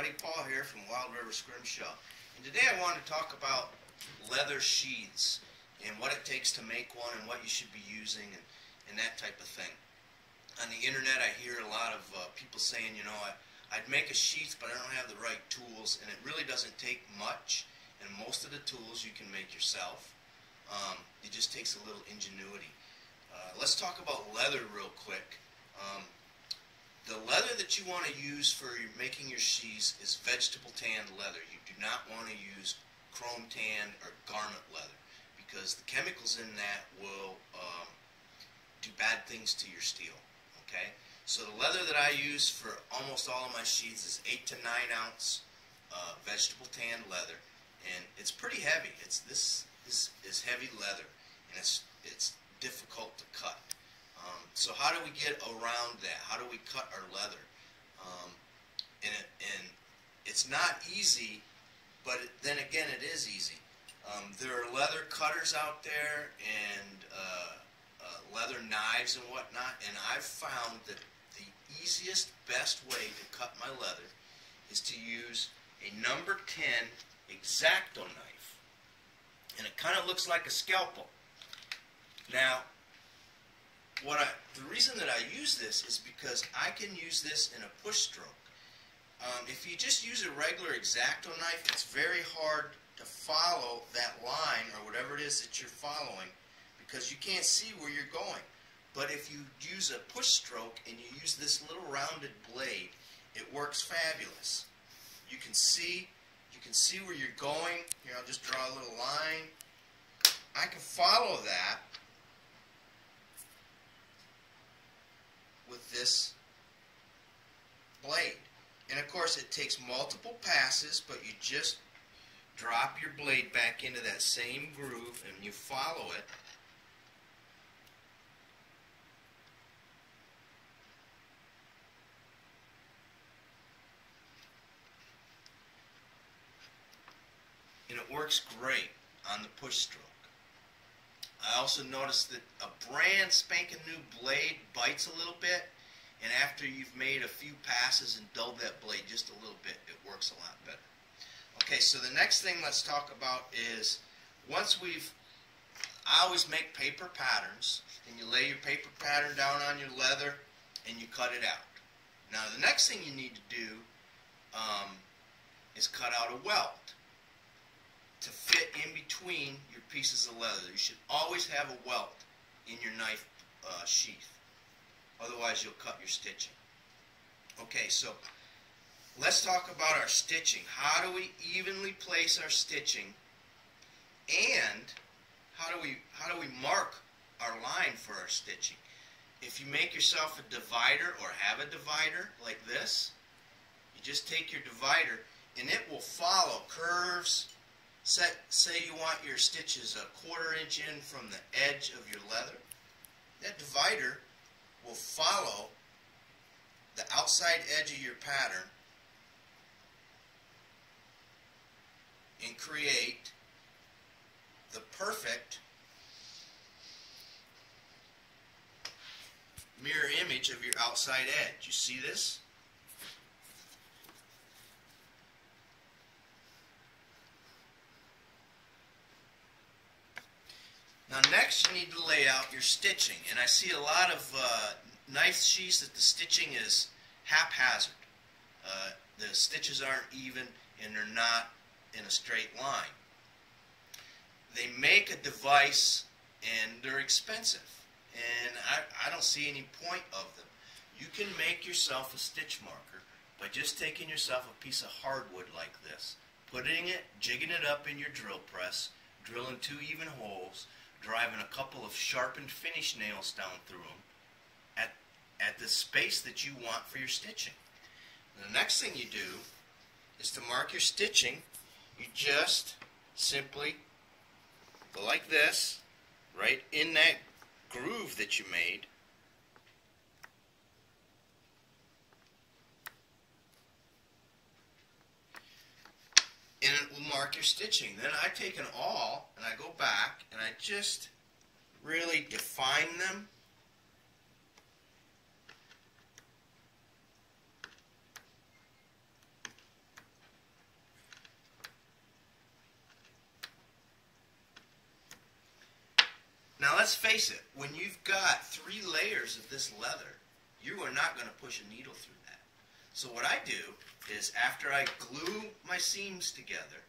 everybody, Paul here from Wild River Scrimshaw. And today I want to talk about leather sheaths and what it takes to make one and what you should be using and that type of thing. On the internet I hear a lot of people saying, you know, I'd make a sheath but I don't have the right tools, and it really doesn't take much, and most of the tools you can make yourself. It just takes a little ingenuity. Let's talk about leather real quick. The leather that you want to use for making your sheaths is vegetable tanned leather. You do not want to use chrome tanned or garment leather, because the chemicals in that will do bad things to your steel. Okay, so the leather that I use for almost all of my sheaths is 8 to 9 ounce vegetable tanned leather, and it's pretty heavy. This is heavy leather, and it's difficult to cut. So how do we get around that? How do we cut our leather? And it's not easy, but then again, it is easy. There are leather cutters out there and leather knives and whatnot, and I've found that the easiest, best way to cut my leather is to use a number 10 X-Acto knife, and it kind of looks like a scalpel. Now, the reason that I use this is because I can use this in a push stroke. If you just use a regular X-Acto knife, it's very hard to follow that line or whatever it is that you're following, because you can't see where you're going. But if you use a push stroke and you use this little rounded blade, it works fabulous. You can see where you're going. Here, I'll just draw a little line. I can follow that with this blade. And of course it takes multiple passes, but you just drop your blade back into that same groove and you follow it. And it works great on the push stroke. I also noticed that a brand spanking new blade bites a little bit, and after you've made a few passes and dulled that blade just a little bit, it works a lot better. Okay, so the next thing let's talk about is, I always make paper patterns, and you lay your paper pattern down on your leather and you cut it out. Now the next thing you need to do is cut out a welt to fit in between your pieces of leather. You should always have a welt in your knife sheath. Otherwise you'll cut your stitching. Okay, so let's talk about our stitching. How do we evenly place our stitching, and how do we mark our line for our stitching? If you make yourself a divider or have a divider like this, you just take your divider and it will follow curves. Say you want your stitches a 1/4 inch in from the edge of your leather. That divider will follow the outside edge of your pattern and create the perfect mirror image of your outside edge. You see this? Now next you need to lay out your stitching, and I see a lot of knife sheaths that the stitching is haphazard. The stitches aren't even and they're not in a straight line. They make a device and they're expensive, and I don't see any point of them. You can make yourself a stitch marker by just taking yourself a piece of hardwood like this, putting it, jigging it up in your drill press, drilling 2 even holes, driving a couple of sharpened finish nails down through them at the space that you want for your stitching. And the next thing you do is to mark your stitching. You just simply go like this, right in that groove that you made. And it will mark your stitching. Then I take an awl and I go back and I just really define them. Now let's face it, when you've got 3 layers of this leather, you are not going to push a needle through that. So what I do is after I glue my seams together,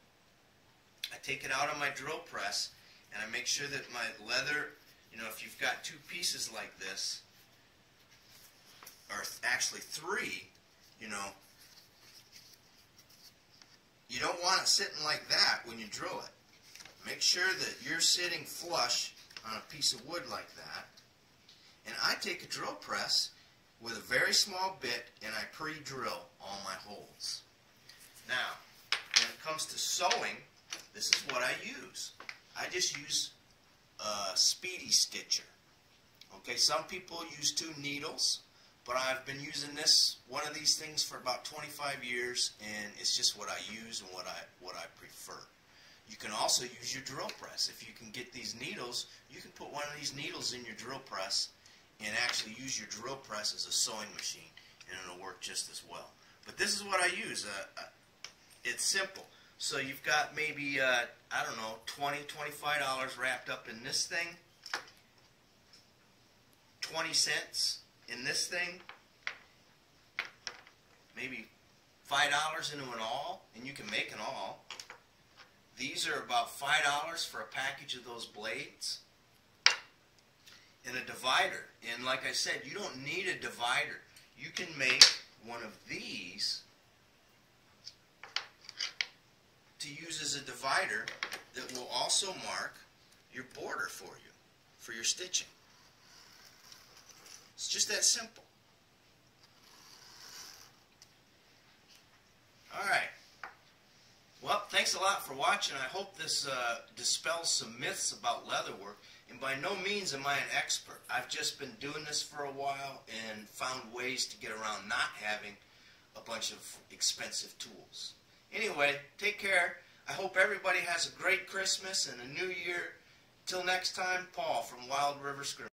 I take it out on my drill press and I make sure that my leather, if you've got 2 pieces like this, or actually 3, you don't want it sitting like that when you drill it. Make sure that you're sitting flush on a piece of wood like that. And I take a drill press with a very small bit and I pre-drill all my holes. Now, when it comes to sewing, this is what I use. I just use a speedy stitcher. Okay, some people use 2 needles, but I've been using one of these things for about 25 years, and it's just what I use and what I prefer. You can also use your drill press. If you can get these needles, you can put one of these needles in your drill press and actually use your drill press as a sewing machine, and it'll work just as well. But this is what I use. It's simple. So you've got maybe, I don't know, $20, $25 wrapped up in this thing, 20 cents in this thing, maybe $5 into an awl, and you can make an awl. These are about $5 for a package of those blades. And a divider. And like I said, you don't need a divider. You can make one of these to use as a divider that will also mark your border for you, for your stitching. It's just that simple. Alright. Well, thanks a lot for watching. I hope this dispels some myths about leatherwork. And by no means am I an expert. I've just been doing this for a while and found ways to get around not having a bunch of expensive tools. Anyway, take care. I hope everybody has a great Christmas and a New Year. Till next time, Paul from Wild River Scrim.